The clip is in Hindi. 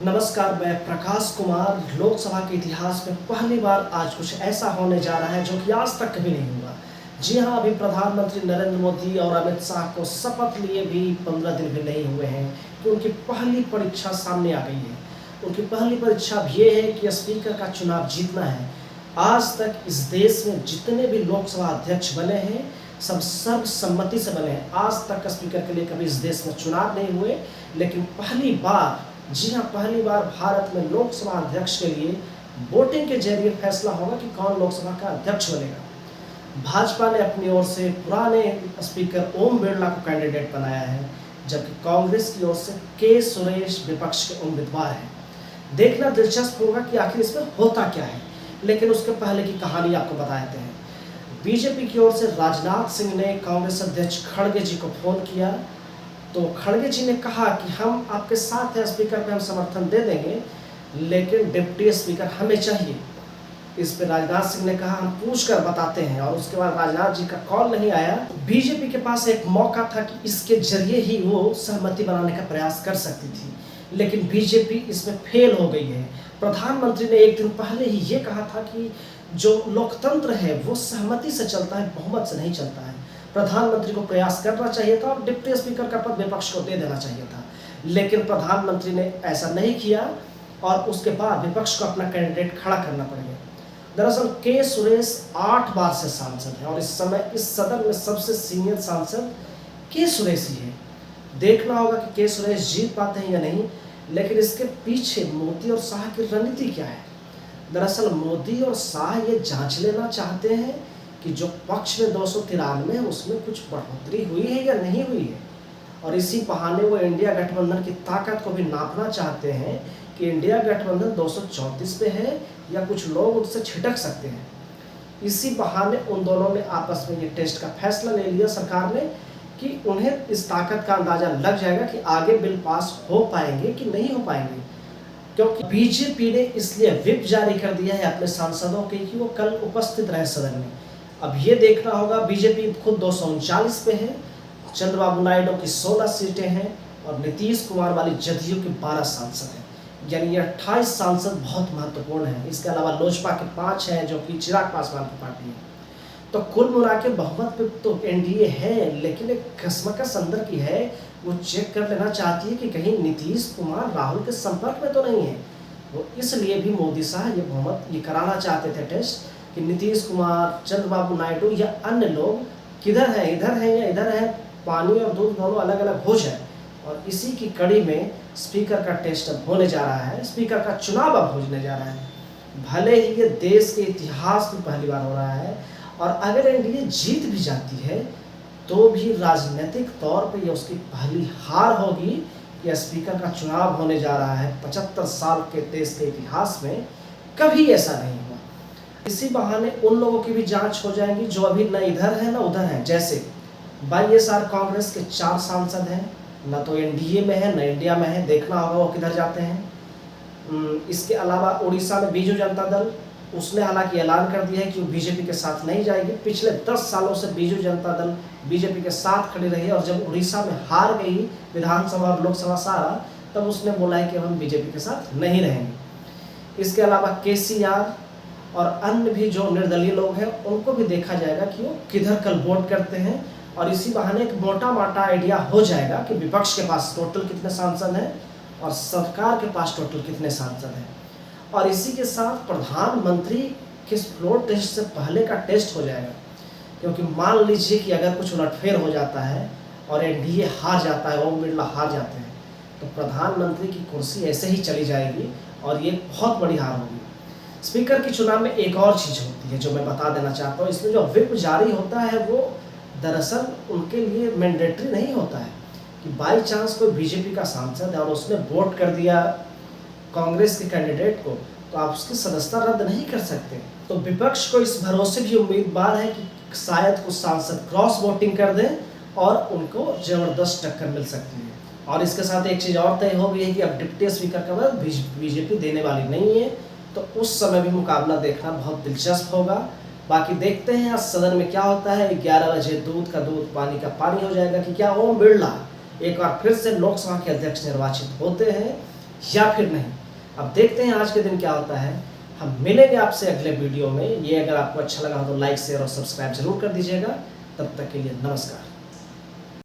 नमस्कार, मैं प्रकाश कुमार। लोकसभा के इतिहास में पहली बार आज कुछ ऐसा होने जा रहा है जो कि आज तक कभी नहीं हुआ। जी हां, अभी प्रधानमंत्री नरेंद्र मोदी और अमित शाह को शपथ लिए भी 15 दिन भी नहीं हुए हैं कि उनकी पहली परीक्षा सामने आ गई है। उनकी पहली परीक्षा भी ये है कि स्पीकर का चुनाव जीतना है। आज तक इस देश में जितने भी लोकसभा अध्यक्ष बने हैं सब सर्वसम्मति से बने हैं। आज तक स्पीकर के लिए कभी इस देश में चुनाव नहीं हुए, लेकिन पहली बार, जी हाँ, पहली बार भारत में लोकसभा अध्यक्ष के लिए वोटिंग के जरिए फैसला होगा कि कौन लोकसभा का अध्यक्ष बनेगा। भाजपा ने अपनी ओर से पुराने स्पीकर ओम बिरला को कैंडिडेट बनाया है, जबकि कांग्रेस की ओर से के सुरेश विपक्ष के उम्मीदवार हैं। देखना दिलचस्प होगा कि आखिर इसमें होता क्या है, लेकिन उसके पहले की कहानी आपको बता देते हैं। बीजेपी की ओर से राजनाथ सिंह ने कांग्रेस अध्यक्ष खड़गे जी को फोन किया, तो खड़गे जी ने कहा कि हम आपके साथ हैं, स्पीकर पे हम समर्थन दे देंगे, लेकिन डिप्टी स्पीकर हमें चाहिए। इस पे राजनाथ सिंह ने कहा हम पूछ कर बताते हैं, और उसके बाद राजनाथ जी का कॉल नहीं आया। बीजेपी के पास एक मौका था कि इसके जरिए ही वो सहमति बनाने का प्रयास कर सकती थी, लेकिन बीजेपी इसमें फेल हो गई है। प्रधानमंत्री ने एक दिन पहले ही ये कहा था कि जो लोकतंत्र है वो सहमति से चलता है, बहुमत से नहीं चलता है। प्रधानमंत्री को प्रयास करना चाहिए था और डिप्टी स्पीकर का पद विपक्ष को दे देना चाहिए था, लेकिन प्रधानमंत्री ने ऐसा नहीं किया और उसके बाद विपक्ष को अपना कैंडिडेट खड़ा करना पड़ गया। दरअसल के सुरेश 8 बार से सांसद है और इस समय इस सदन में सबसे सीनियर सांसद के सुरेश ही है। देखना होगा कि के सुरेश जीत पाते हैं या नहीं, लेकिन इसके पीछे मोदी और शाह की रणनीति क्या है। दरअसल मोदी और शाह ये जांच लेना चाहते हैं कि जो पक्ष में 293 है उसमें कुछ बढ़ोतरी हुई है या नहीं हुई है, और इसी बहाने वो इंडिया गठबंधन की ताकत को भी नापना चाहते हैं कि इंडिया गठबंधन 234 पे है या कुछ लोग उससे छिटक सकते हैं। इसी बहाने उन दोनों ने आपस में ये टेस्ट का फैसला ले लिया सरकार ने कि उन्हें इस ताकत का अंदाजा लग जाएगा कि आगे बिल पास हो पाएंगे कि नहीं हो पाएंगे, क्योंकि बीजेपी ने इसलिए व्हिप जारी कर दिया है अपने सांसदों के कि वो कल उपस्थित रहे सदन में। अब ये देखना होगा, बीजेपी खुद 239 पे है, चंद्रबाबू नायडू की 16 सीटें हैं और नीतीश कुमार वाली जदयू के 12 सांसद हैं, यानी ये 28 सांसद बहुत महत्वपूर्ण हैं। इसके अलावा लोजपा के 5 हैं जो कि चिराग पासवान की पार्टी है। तो कुल मिला के बहुमत पे तो एनडीए है, लेकिन एक कश्मकश अंदर की है, वो चेक कर लेना चाहती है कि कहीं नीतीश कुमार राहुल के संपर्क में तो नहीं है। वो इसलिए भी मोदी शाह ये बहुमत ये कराना चाहते थे टेस्ट कि नीतीश कुमार, चंद्रबाबू नायडू या अन्य लोग किधर हैं, इधर हैं या इधर हैं, पानी और दूध दोनों अलग अलग हो जाए। और इसी की कड़ी में स्पीकर का टेस्ट अब होने जा रहा है, स्पीकर का चुनाव अब होने जा रहा है। भले ही ये देश के इतिहास में पहली बार हो रहा है, और अगर एनडीए जीत भी जाती है तो भी राजनीतिक तौर पे ये उसकी पहली हार होगी कि स्पीकर का चुनाव होने जा रहा है। 75 साल के देश के इतिहास में कभी ऐसा नहीं हुआ। इसी बहाने उन लोगों की भी जांच हो जाएगी जो अभी न इधर है न उधर है। जैसे वाईएसआर कांग्रेस के 4 सांसद हैं, न तो एनडीए में है न इंडिया में है, देखना होगा वो किधर जाते हैं। इसके अलावा उड़ीसा में बीजू जनता दल, उसने हालांकि ऐलान कर दिया है कि वो बीजेपी के साथ नहीं जाएगी। पिछले 10 सालों से बीजू जनता दल बीजेपी के साथ खड़ी रही, और जब उड़ीसा में हार गई विधानसभा और लोकसभा सारा, तब उसने बोला है कि हम बीजेपी के साथ नहीं रहेंगे। इसके अलावा केसीआर और अन्य भी जो निर्दलीय लोग हैं उनको भी देखा जाएगा कि वो किधर कल वोट करते हैं, और इसी बहाने एक मोटा मोटा आइडिया हो जाएगा कि विपक्ष के पास टोटल कितने सांसद हैं और सरकार के पास टोटल कितने सांसद हैं। और इसी के साथ प्रधानमंत्री के फ्लोर टेस्ट से पहले का टेस्ट हो जाएगा, क्योंकि मान लीजिए कि अगर कुछ उलटफेर हो जाता है और एनडीए हार जाता है, ओम बिरला हार जाते हैं, तो प्रधानमंत्री की कुर्सी ऐसे ही चली जाएगी और ये बहुत बड़ी हार होगी। स्पीकर के चुनाव में एक और चीज़ होती है जो मैं बता देना चाहता हूँ। इसमें जो व्हिप जारी होता है वो दरअसल उनके लिए मैंडेटरी नहीं होता है कि बाई चांस कोई बीजेपी का सांसद है और उसने वोट कर दिया कांग्रेस के कैंडिडेट को, तो आप उसकी सदस्यता रद्द नहीं कर सकते। तो विपक्ष को इस भरोसे भी उम्मीदवार है कि शायद कुछ सांसद क्रॉस वोटिंग कर दें और उनको जबरदस्त टक्कर मिल सकती है। और इसके साथ एक चीज़ और तय हो गई है कि अब डिप्टी स्पीकर का पद बीजेपी देने वाली नहीं है, तो उस समय भी मुकाबला देखना बहुत दिलचस्प होगा। बाकी देखते हैं आज सदन में क्या होता है। 11 बजे दूध का दूध पानी का पानी हो जाएगा कि क्या ओम बिरला एक बार फिर से लोकसभा के अध्यक्ष निर्वाचित होते हैं या फिर नहीं। अब देखते हैं आज के दिन क्या होता है। हम मिलेंगे आपसे अगले वीडियो में। ये अगर आपको अच्छा लगा हो तो लाइक शेयर और सब्सक्राइब जरूर कर दीजिएगा। तब तक के लिए नमस्कार।